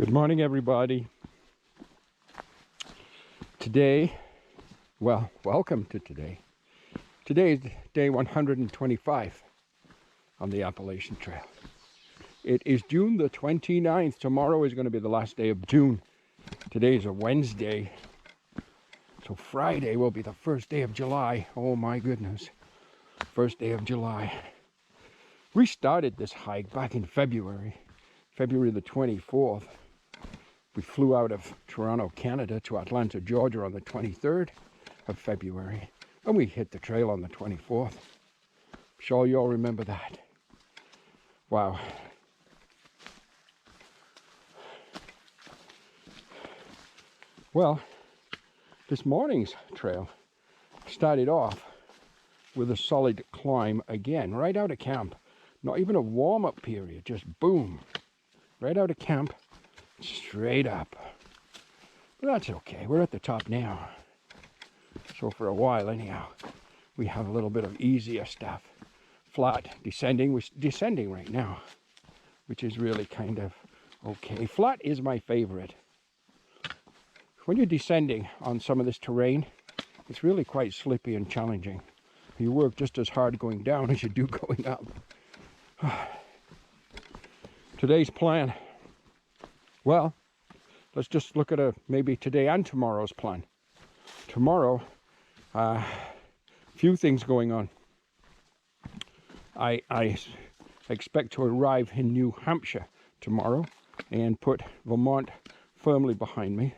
Good morning, everybody. Today, well, welcome to today. Today is day 125 on the Appalachian Trail. It is June the 29th. Tomorrow is going to be the last day of June. Today is a Wednesday. So Friday will be the first day of July. Oh my goodness. First day of July. We started this hike back in February the 24th. We flew out of Toronto, Canada to Atlanta, Georgia on the 23rd of February. And we hit the trail on the 24th. I'm sure you all remember that. Wow. Well, this morning's trail started off with a solid climb again, right out of camp. Not even a warm-up period, just boom. Right out of camp, straight up. But that's okay, we're at the top now. So for a while anyhow, we have a little bit of easier stuff. Flat, descending, we're descending right now, which is really kind of okay. Flat is my favorite. When you're descending on some of this terrain, it's really quite slippy and challenging. You work just as hard going down as you do going up. Today's plan. Well, let's just look at maybe today and tomorrow's plan. Tomorrow, few things going on. I expect to arrive in New Hampshire tomorrow and put Vermont firmly behind me.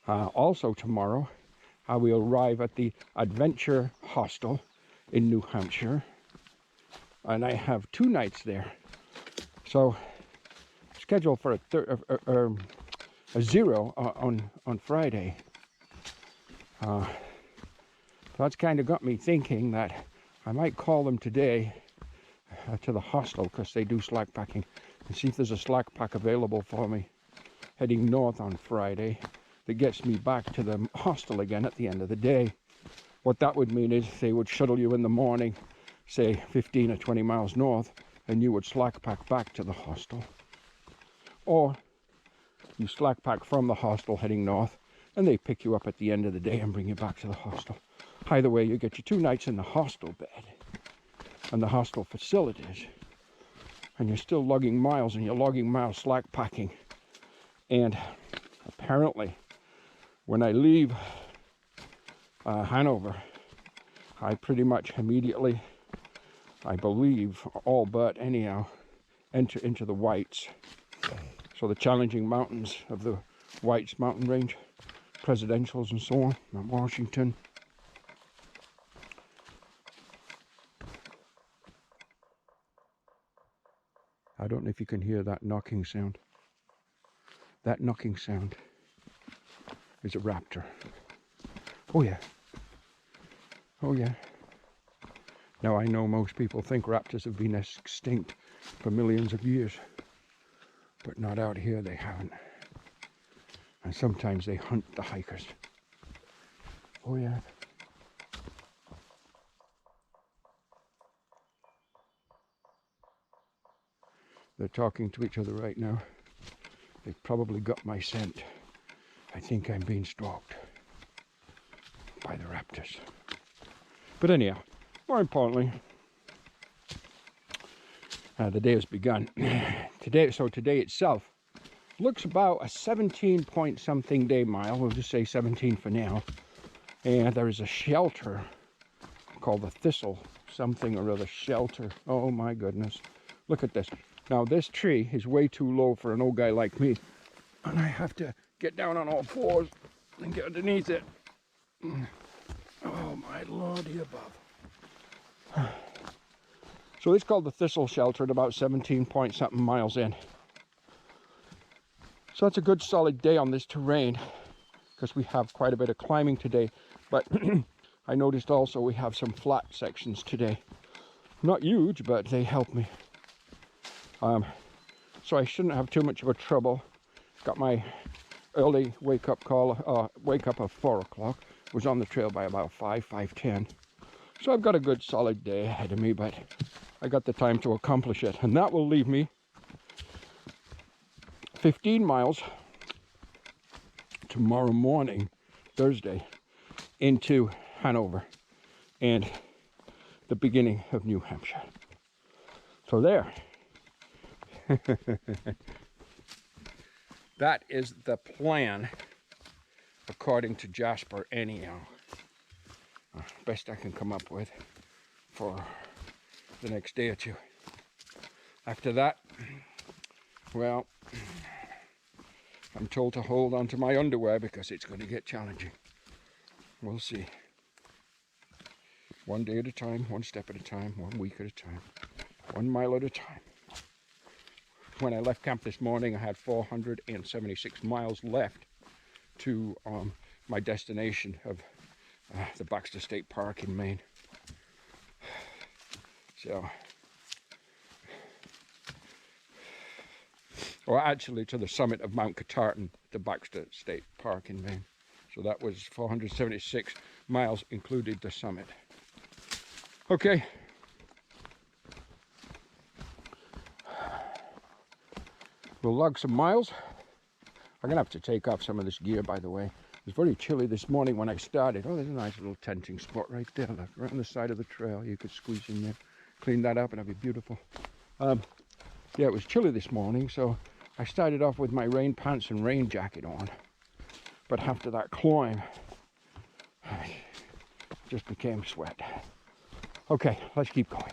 Also tomorrow, I will arrive at the Adventure Hostel in New Hampshire, and I have 2 nights there. So, scheduled for a 0 on Friday. That's kind of got me thinking that I might call them today to the hostel, because they do slack packing, and see if there's a slack pack available for me heading north on Friday that gets me back to the hostel again at the end of the day. What that would mean is they would shuttle you in the morning, say 15 or 20 miles north, and you would slack pack back to the hostel. Or you slack pack from the hostel heading north, and they pick you up at the end of the day and bring you back to the hostel. Either way, you get your 2 nights in the hostel bed and the hostel facilities, and you're still logging miles, and you're logging miles slack packing. And apparently, when I leave Hanover, I pretty much immediately, I believe, all but anyhow, enter into the Whites. So the challenging mountains of the Whites mountain range, presidentials and so on, in Washington. I don't know if you can hear that knocking sound. That knocking sound is a raptor. Oh yeah. Oh yeah. Now I know most people think raptors have been extinct for millions of years, but not out here, they haven't. And sometimes they hunt the hikers. Oh yeah. They're talking to each other right now. They've probably got my scent. I think I'm being stalked by the raptors. But anyhow, more importantly, the day has begun. Today itself looks about a 17 point something day mile. We'll just say 17 for now. And there is a shelter called the Thistle something or other shelter. Oh my goodness. Look at this. Now this tree is way too low for an old guy like me, and I have to get down on all fours and get underneath it. Oh my lordy above. So it's called the Thistle Shelter at about 17 point something miles in. So it's a good solid day on this terrain, because we have quite a bit of climbing today, but I noticed also we have some flat sections today. Not huge, but they help me. So I shouldn't have too much of a trouble. Got my early wake-up call, wake-up of 4 o'clock. Was on the trail by about 5:10. So I've got a good solid day ahead of me, but I got the time to accomplish it. And that will leave me 15 miles tomorrow morning, Thursday, into Hanover and the beginning of New Hampshire. So there. That is the plan, according to Jasper, anyhow. Best I can come up with for the next day or two. After that, well, I'm told to hold on to my underwear because it's going to get challenging. We'll see. One day at a time, one step at a time, 1 week at a time, 1 mile at a time. When I left camp this morning, I had 476 miles left to my destination of the Baxter State Park in Maine. So, or actually to the summit of Mount Cattartan, the Baxter State Park in Maine. So that was 476 miles, included the summit. Okay. We'll log some miles. I'm gonna have to take off some of this gear, by the way. It was very chilly this morning when I started. Oh, there's a nice little tenting spot right there, right on the side of the trail. You could squeeze in there, clean that up, and it'd be beautiful. Yeah, it was chilly this morning, so I started off with my rain pants and rain jacket on. But after that climb, I just became sweat. Okay, let's keep going.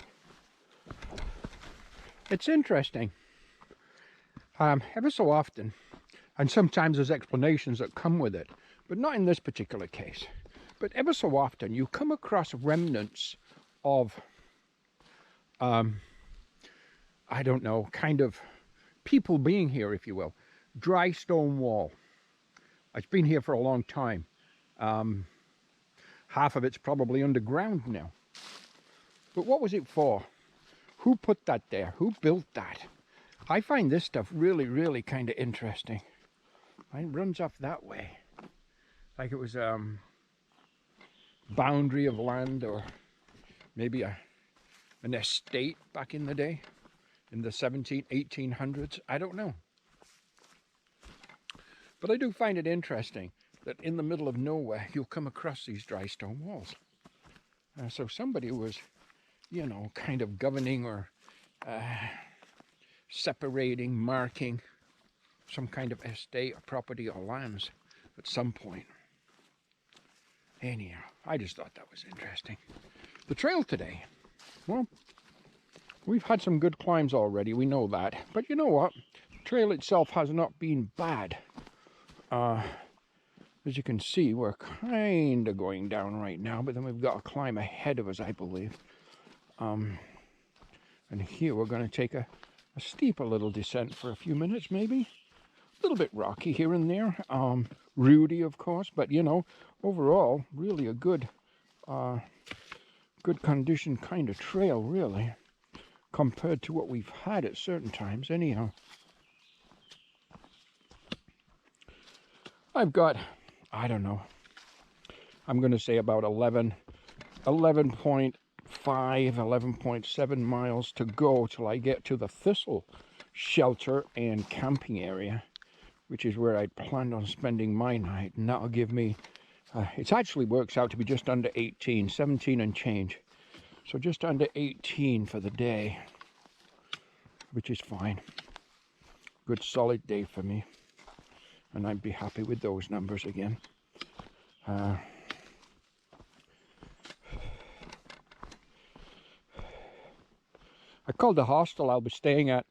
It's interesting. Ever so often, and sometimes there's explanations that come with it, but not in this particular case. But ever so often, you come across remnants of, I don't know, kind of people being here, if you will. Dry stone wall. It's been here for a long time. Half of it's probably underground now. But what was it for? Who put that there? Who built that? I find this stuff really, really kind of interesting. It runs off that way. Like it was a boundary of land, or maybe an estate back in the day, in the 1800s. I don't know. But I do find it interesting that in the middle of nowhere, you'll come across these dry stone walls. So somebody was, you know, kind of governing or separating, marking some kind of estate or property or lands at some point. Anyhow, I just thought that was interesting. The trail today, well, we've had some good climbs already, we know that. But you know what? The trail itself has not been bad. As you can see, we're kind of going down right now, but then we've got a climb ahead of us, I believe. And here we're going to take a steeper little descent for a few minutes, maybe. A little bit rocky here and there. Rooty, of course, but you know, overall, really a good condition kind of trail, really, compared to what we've had at certain times, anyhow. I've got, I don't know, I'm going to say about 11.5, 11.7 miles to go till I get to the Thistle shelter and camping area, which is where I planned on spending my night. And that'll give me, it actually works out to be just under 18, 17 and change. So just under 18 for the day, which is fine. Good solid day for me. And I'd be happy with those numbers again. I called the hostel I'll be staying at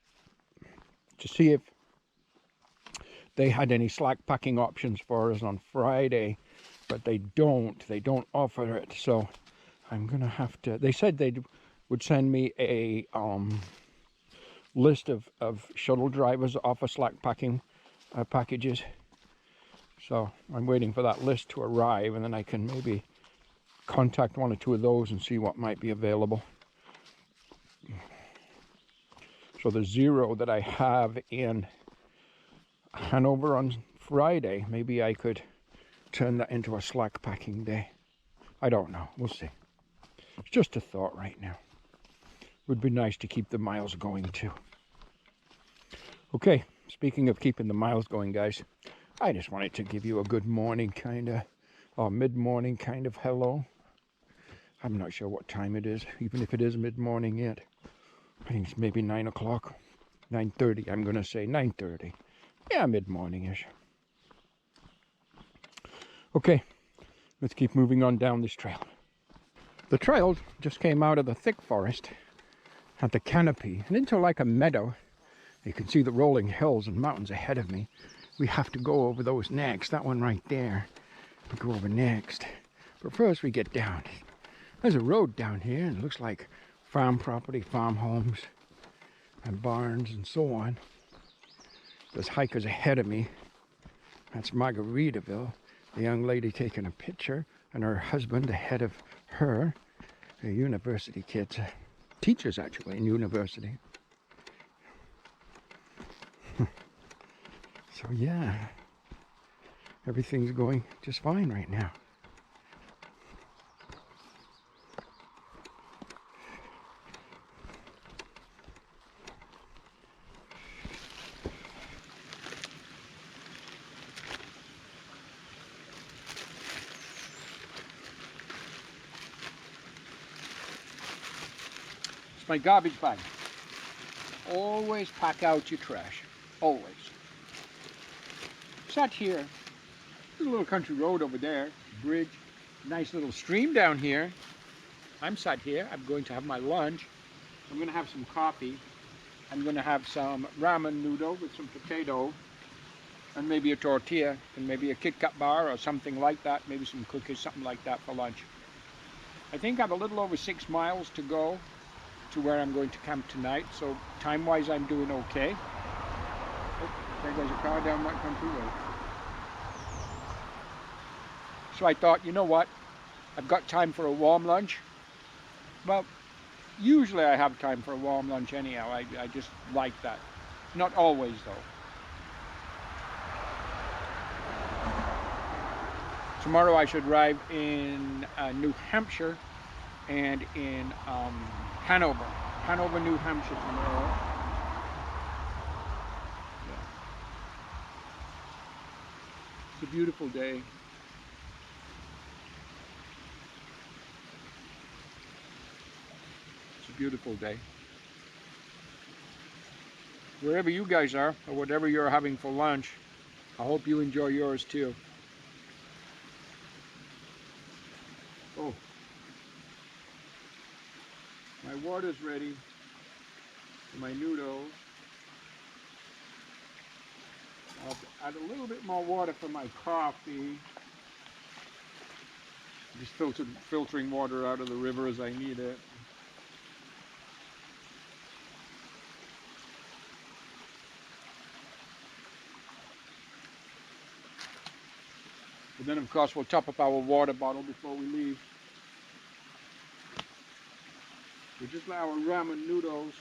to see if they had any slack packing options for us on Friday, but they don't offer it. So I'm gonna have to, they said they would send me a list of shuttle drivers offer slack packing packages. So I'm waiting for that list to arrive, and then I can maybe contact one or two of those and see what might be available. So the 0 that I have in Hanover on Friday, maybe I could turn that into a slack packing day. I don't know, we'll see. It's just a thought right now. Would be nice to keep the miles going too. Okay, speaking of keeping the miles going, guys, I just wanted to give you a good morning kind of, or mid-morning kind of hello. I'm not sure what time it is, even if it is mid-morning yet. I think it's maybe 9 o'clock, 9:30. I'm going to say 9:30. Yeah, mid-morning-ish. Okay, let's keep moving on down this trail. The trail just came out of the thick forest at the canopy and into like a meadow. You can see the rolling hills and mountains ahead of me. We have to go over those next. That one right there. We go over next. But first we get down. There's a road down here and it looks like farm property, farm homes, and barns and so on. There's hikers ahead of me. That's Margaritaville. The young lady taking a picture and her husband ahead of her. They're university kids. Teachers actually in university. So yeah, everything's going just fine right now. It's my garbage bag. Always pack out your trash. Always. Sat here. There's a little country road over there. Bridge. Nice little stream down here. I'm sat here. I'm going to have my lunch. I'm going to have some coffee. I'm going to have some ramen noodle with some potato and maybe a tortilla and maybe a Kit Kat bar or something like that. Maybe some cookies, something like that for lunch. I think I have a little over 6 miles to go to where I'm going to camp tonight. So time-wise, I'm doing okay. Oh, there goes a car down that country road. So I thought, you know what? I've got time for a warm lunch. Well, usually I have time for a warm lunch anyhow. I just like that. Not always, though. Tomorrow I should arrive in New Hampshire and in Hanover, New Hampshire tomorrow. Yeah. It's a beautiful day. It's a beautiful day. Wherever you guys are, or whatever you're having for lunch, I hope you enjoy yours too. Oh, my water's ready for my noodles. I'll add a little bit more water for my coffee. Just filtering water out of the river as I need it. And then of course we'll top up our water bottle before we leave. We just let our ramen noodles,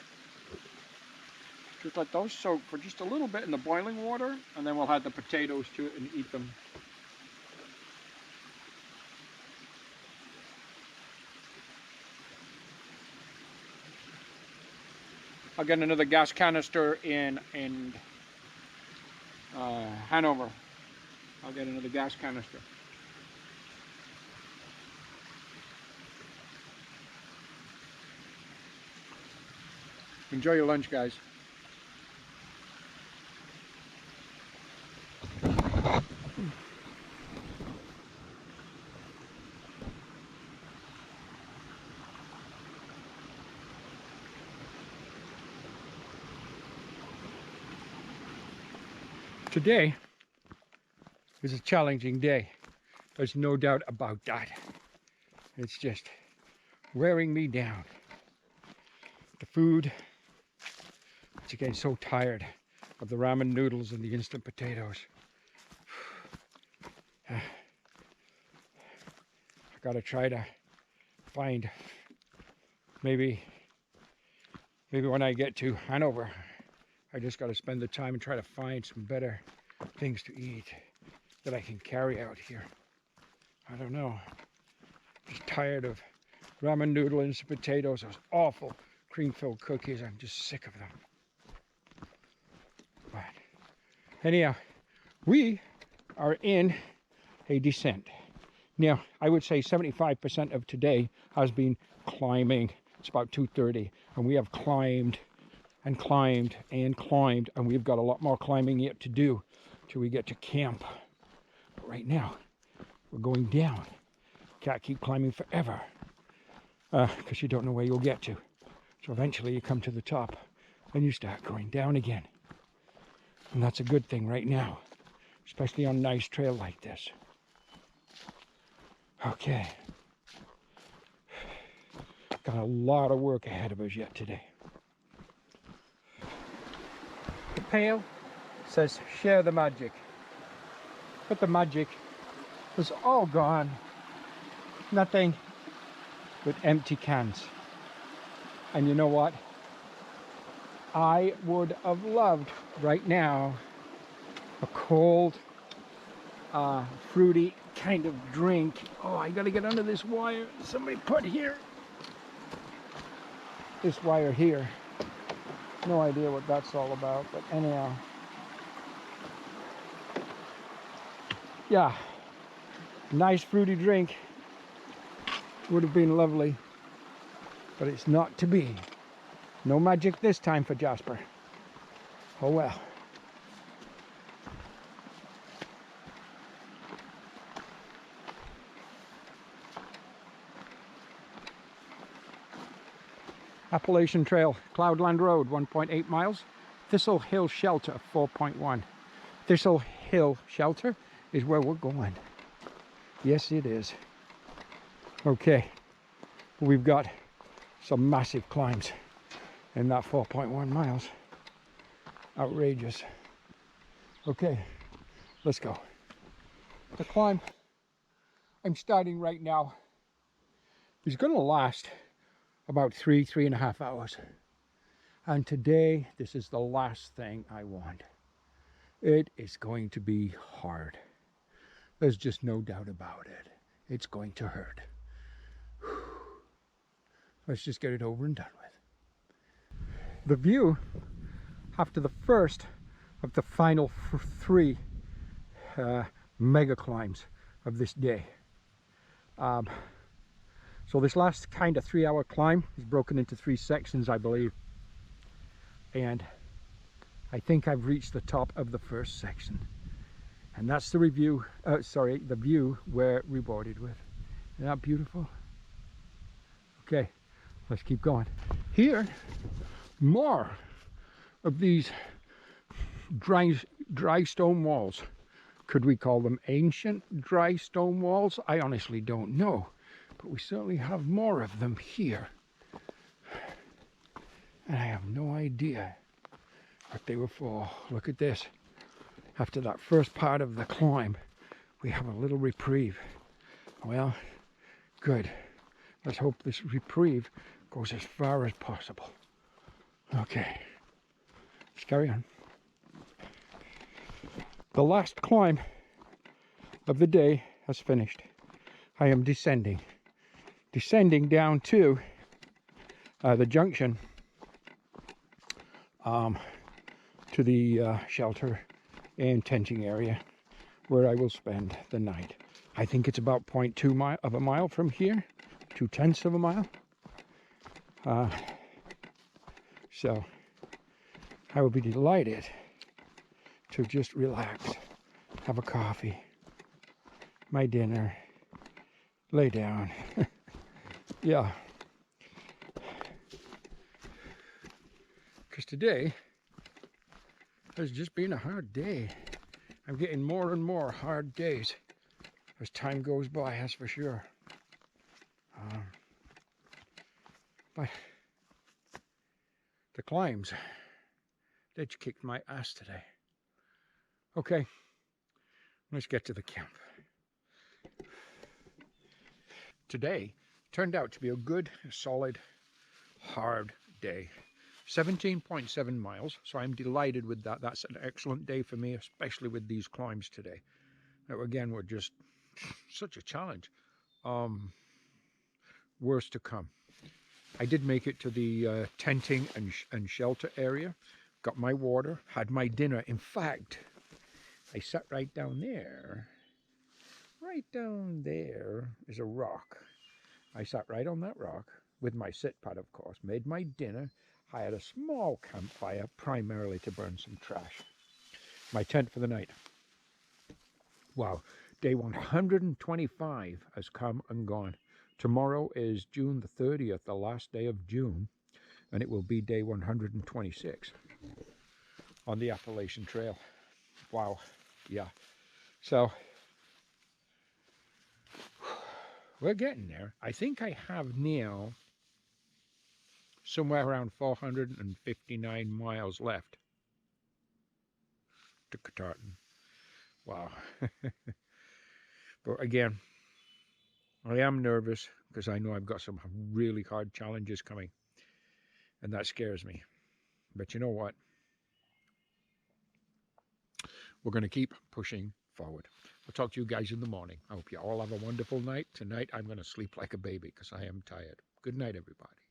just let those soak for just a little bit in the boiling water, and then we'll add the potatoes to it and eat them. I'll get another gas canister in Hanover. I'll get another gas canister. Enjoy your lunch, guys. Today is a challenging day. There's no doubt about that. It's just wearing me down. The food, it's getting so tired of the ramen noodles and the instant potatoes. I gotta try to find, maybe when I get to Hanover, I just gotta spend the time and try to find some better things to eat that I can carry out here. I don't know. Just tired of ramen noodle and some potatoes. Those awful cream-filled cookies. I'm just sick of them. But Anyhow, we are in a descent. Now, I would say 75% of today has been climbing. It's about 2:30, and we have climbed and climbed and climbed, and we've got a lot more climbing yet to do till we get to camp. But right now, we're going down. Can't keep climbing forever, because you don't know where you'll get to. So eventually you come to the top, and you start going down again. And that's a good thing right now, especially on a nice trail like this. Okay. Got a lot of work ahead of us yet today. The pail says share the magic. But the magic was all gone. Nothing but empty cans. And you know what? I would have loved right now a cold, fruity kind of drink. Oh, I gotta get under this wire. Somebody put here. This wire here. No idea what that's all about, but anyhow. Yeah, nice fruity drink would have been lovely, but it's not to be. No magic this time for Jasper. Oh well. Appalachian Trail, Cloudland Road, 1.8 miles. Thistle Hill Shelter, 4.1. Thistle Hill Shelter is where we're going. Yes, it is. Okay, we've got some massive climbs in that 4.1 miles. Outrageous. Okay, let's go. The climb I'm starting right now is going to last about 3.5 hours. And today, this is the last thing I want. It is going to be hard. There's just no doubt about it. It's going to hurt. Let's just get it over and done with. The view after the first of the final three mega climbs of this day. So this last kind of 3-hour climb is broken into 3 sections, I believe. And I think I've reached the top of the first section. And that's the the view we're rewarded with. Isn't that beautiful? Okay, let's keep going. Here, more of these dry stone walls. Could we call them ancient dry stone walls? I honestly don't know. But we certainly have more of them here. And I have no idea what they were for. Look at this. After that first part of the climb, we have a little reprieve. Well, good. Let's hope this reprieve goes as far as possible. Okay, let's carry on. The last climb of the day has finished. I am descending down to the junction to the shelter and tenting area where I will spend the night. I think it's about 0.2 of a mile from here, 0.2 of a mile. So I will be delighted to just relax, have a coffee, my dinner, lay down. Yeah. Because today has just been a hard day. I'm getting more and more hard days as time goes by, that's for sure. But the climbs, they just kicked my ass today. Okay, let's get to the camp. Today turned out to be a good, solid, hard day. 17.7 miles, so I'm delighted with that. That's an excellent day for me, especially with these climbs today. Now, again, were just such a challenge. Worse to come. I did make it to the tenting and shelter area, got my water, had my dinner. In fact, I sat right down there. Right down there is a rock. I sat right on that rock with my sit pad, of course, made my dinner. I had a small campfire, primarily to burn some trash. My tent for the night. Wow, day 125 has come and gone. Tomorrow is June the 30th, the last day of June, and it will be day 126 on the Appalachian Trail. Wow, yeah. So, we're getting there. I think I have now somewhere around 459 miles left to Catartan. Wow. But again, I am nervous because I know I've got some really hard challenges coming, and that scares me. But you know what? We're going to keep pushing forward. I'll talk to you guys in the morning. I hope you all have a wonderful night. Tonight I'm going to sleep like a baby because I am tired. Good night, everybody.